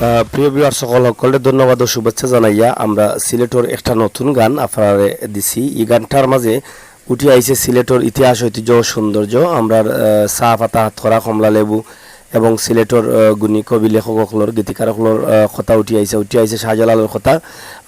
প্রিয় ভিউয়ার সকলকে ধন্যবাদ ও শুভেচ্ছা জানাইয়া আমরা সিলেটর একটা নতুন গান আপনারে দিছি। এই গানটার মাঝে উঠে আইছে সিলেটর ইতিহাস ঐতিহ্য ও সৌন্দর্য। আমরা চা পাতা হাতখরা কমলা লেবু এবং সিলেটর গুণী কবি লেখকসকলের গীতিকারসকলের কথা উঠি আইছে শাহজালালের কথা।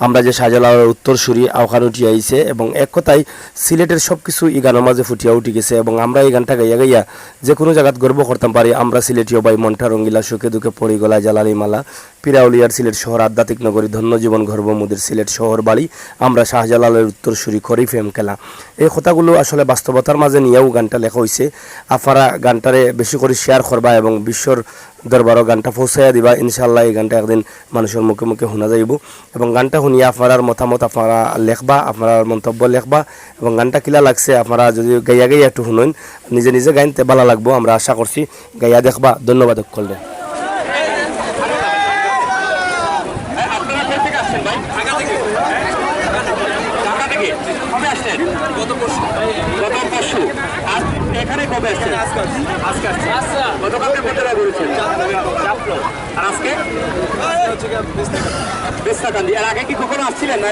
আমরা যে শাহজালালের উত্তরসূরি আওখান উঠি আইছে এবং এক কথায় সিলেটের সব কিছু এই গানের মাঝে ফুটিয়া উঠি গেছে এবং আমরা এই গানটা গাইয়া গাইয়া যে কোনো জায়গাত গর্ব করতাম পারি। আমরা সিলেটীয় বাই মনটা রঙ্গিলা সুখে দুঃখে পড়ি গলায় জালালি মালা পিরাউলিয়ার সিলেট শহর আধ্যাত্মিক নগরী ধন্য জীবন গর্ব মুদির সিলেট শহর বাড়ি আমরা শাহজালালের উত্তরসূরি করি ফেম খেলা। এই কথাগুলো আসলে বাস্তবতার মাঝে নিয়েও গানটা লেখা হয়েছে। আপনারা গানটারে বেশি করে শেয়ার করবা এবং বিশ্বর দরবারও গানটা পৌঁছাইয়া দিবা। ইনশাল্লাহ এই গানটা একদিন মানুষের মুখে মুখে শোনা যাইব এবং গানটা শুনিয়া আপনার মতামত আপনারা লেখবা, আপনার মন্তব্য লেখবা এবং গানটা কিলা লাগছে আপনারা যদি গাইয়া গাইয়া একটু শুনুন নিজে নিজে গাইতে ভালো লাগবো। আমরা আশা করছি গাইয়া দেখবা। ধন্যবাদ সকলকে। এখানে কবে আসছেন? গতকালকে কত টাকা করেছেন? আর আজকে বিস্তাকান্দি। এর আগে কি কখনো আসছিলেন না?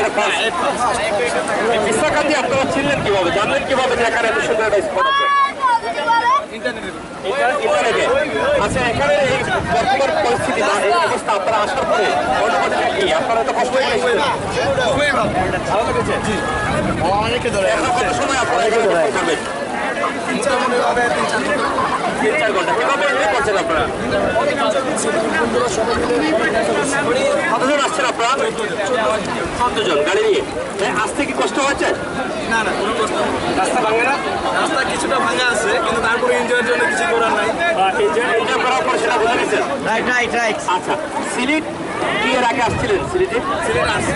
বিস্তাকান্দি আপনারা ছিলেন কিভাবে, জানলেন কিভাবে যে এখানে এত সুন্দর একটা স্পট আছে? আচ্ছা, এখানে এই বর্তমান পরিস্থিতি বা এই অবস্থা আপনারা আসার পরে অনুভূতিটা কি? আপনারা তো কষ্ট পেয়েছেন, ভালো লেগেছে? এখন কত সময় আপনারা এখানে করবেন? 3-4 ঘন্টা। কিভাবে এনজয় করছেন আপনারা? কতজন আসছেন আপনারা? 14 জন গাড়ি নিয়ে। আসতে কি কষ্ট হচ্ছে? না না, কোনো কষ্ট নেই। রাস্তা ভাঙে না? রাস্তা কিছুটা ভাঙা আছে, কিন্তু তারপরে এনজয়ের জন্য কিছু করার নাই। এনজয় করার পর সেটা বুঝে গেছেন? রাইট। আচ্ছা, সিলেট কি এর আগে আসছিলেন? সিলেট আসছে।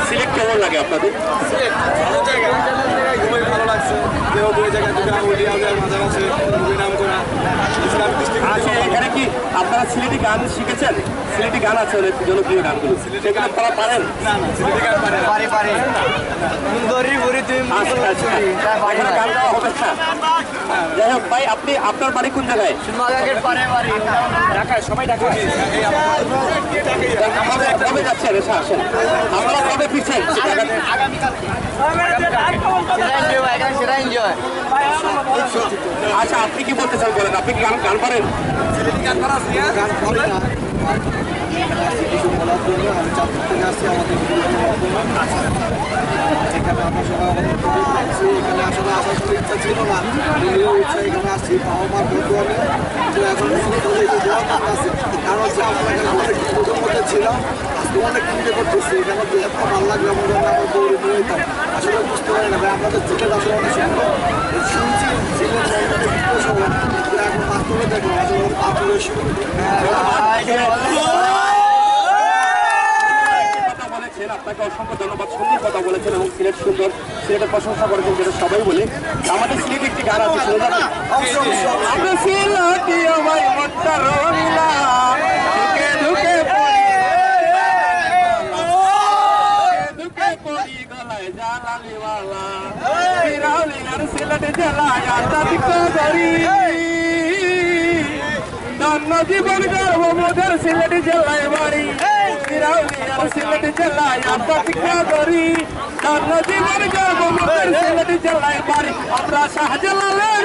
সিলেট কেমন লাগে আপনাদের? সিলেট ভালো জায়গা, ঘুমে ভালো লাগছে। দেহ দুই জায়গায় দুটো উলিয়া মাঝে মাঝে খুবই নাম করা ইসলাম ডিস্ট্রিক্ট। আচ্ছা, এখানে কি আপনারা সিলেটি গান শিখেছেন? সিলেটি গান আছে অনেক জনপ্রিয় গানগুলো, সেগুলো আপনারা পারেন? না সিলেটি গান পারে সুন্দরী বুড়ি তুই এখানে গান গাওয়া হবে না? যাই হোক ভাই, আপনি আপনার বাড়ি কোন জায়গায়? ঢাকায়। সবাই ঢাকায়। কবে যাচ্ছেন? এসে আসেন। আপনারা কবে ফিরছেন? আচ্ছা, আপনি কি বলতে চান বলেন? আপনি কি গান পারেন? গান পারা কিছু বলার জন্য আমি চাঁদপুর থেকে আসছি আমাদের এখানে আমরা সবাই আমাদের খুবই পাচ্ছি। এখানে আসলে আসার কোনো ইচ্ছা ছিল না, নিজেও ইচ্ছা এখানে আসছি বাবা মার বন্ধু আমি। তো এখন আছে কারণ হচ্ছে আমরা এখানে অনেক দুটোর মধ্যে ছিলাম, আজকে অনেক কিনতে করতেছি। এখানে যে এত ভালো লাগলো আমার জন্য আমার দৌড়ে নিয়ে যেতাম। আসলে বুঝতে পারি না ভাই, আমাদের সিলেট আসলে অনেক সুন্দর শুনছি সিলেট শহর, এখন বাস্তবে দেখলাম আসলে বাস্তবে শুরু আপনাকে অসংখ্য ধন্যবাদ। সুন্দর কথা বলেছেন এবং সিলেট সুন্দর, সিলেটের প্রশংসা করেছেন যেটা সবাই বলে। আমাদের সিলেটে একটি গান আছে, শুনে যাবেন? সিলেটে জেলায় জীবন গর্ব মোদের সিলেট জেলায় বাড়ি সিলেট জেলায় আধ্যাত্মিকা করি ধন্য জীবন গর্ব মোদের সিলেট জেলায় বাড়ি আমরা শাহজালালের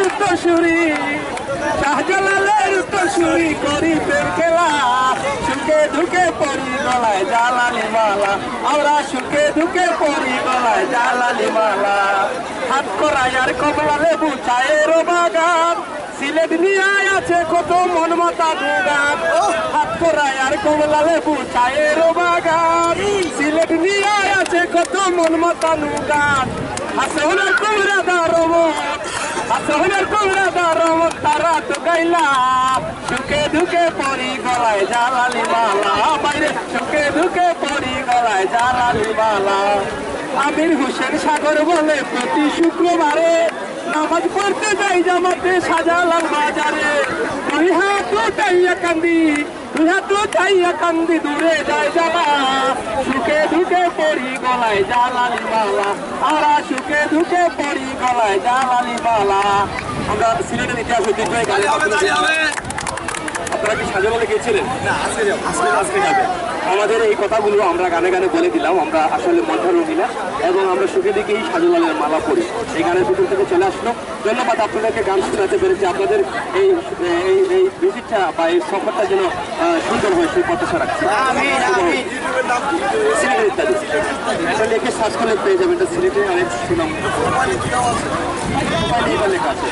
উত্তরসূরি করি প্রেম খেলা সুখে দুঃখে পড়ি গলায় জালালি মালা আমরা সুখে দুঃখে পড়ি গলায় জালালি মালা হাত করাই আর কমলা লেবু চায়ের বাগান সিলেট নিয়ে আছে কত মন মাতা দুগান হাত করায় আর কমলা লেবু চায়ের বাগান সিলেট নিয়ে আছে কত মন মাতা নুগান হাসনের কুমড়া দারমত তারা তো গাইলা সুখে দুঃখে পড়ি গলায় জালালি মালা বাইরে সুখে দুঃখে পড়ি গলায় জালালি মালা আমির হোসেন সাগর বলে প্রতি শুক্রবারে নামাজ পড়তে যাই জামাতে শাহজালাল বাজারে দুই হাত উঠাইয়া কান্দি দূরে যায় জ্বালা সুখে দুঃখে পড়ি গলায় জালালি মালা আমরা সুখে দুঃখে পড়ি গলায় জালালি মালা। আমরা সিলেটের ইতিহাস ঐতিহ্য আপনারা কি সাজেমালে গিয়েছিলেন? না আজকে যাবো আজকে যাবে। আমাদের এই কথাগুলো আমরা গানে গানে বলে দিলাম, আমরা আসলে মধ্যে রঙিলা এবং আমরা সুখে দিকেই সাজুলালের মালা পড়ি। এই গানের ভিতর থেকে চলে আসলো। ধন্যবাদ আপনাদেরকে গান শোনাতে পেরেছি। আপনাদের এই এই এই ভিজিটটা বা এই সফরটা যেন সুন্দর হয় সেই প্রত্যাশা রাখছি। ইউটিউবের নাম কি? সিলেটের ইত্যাদি এটা লিখে সার্চ করলে পেয়ে যাবেন। এটা সিলেটে অনেক সুনাম কোরবানি কি দেওয়া আছে? লেখা আছে।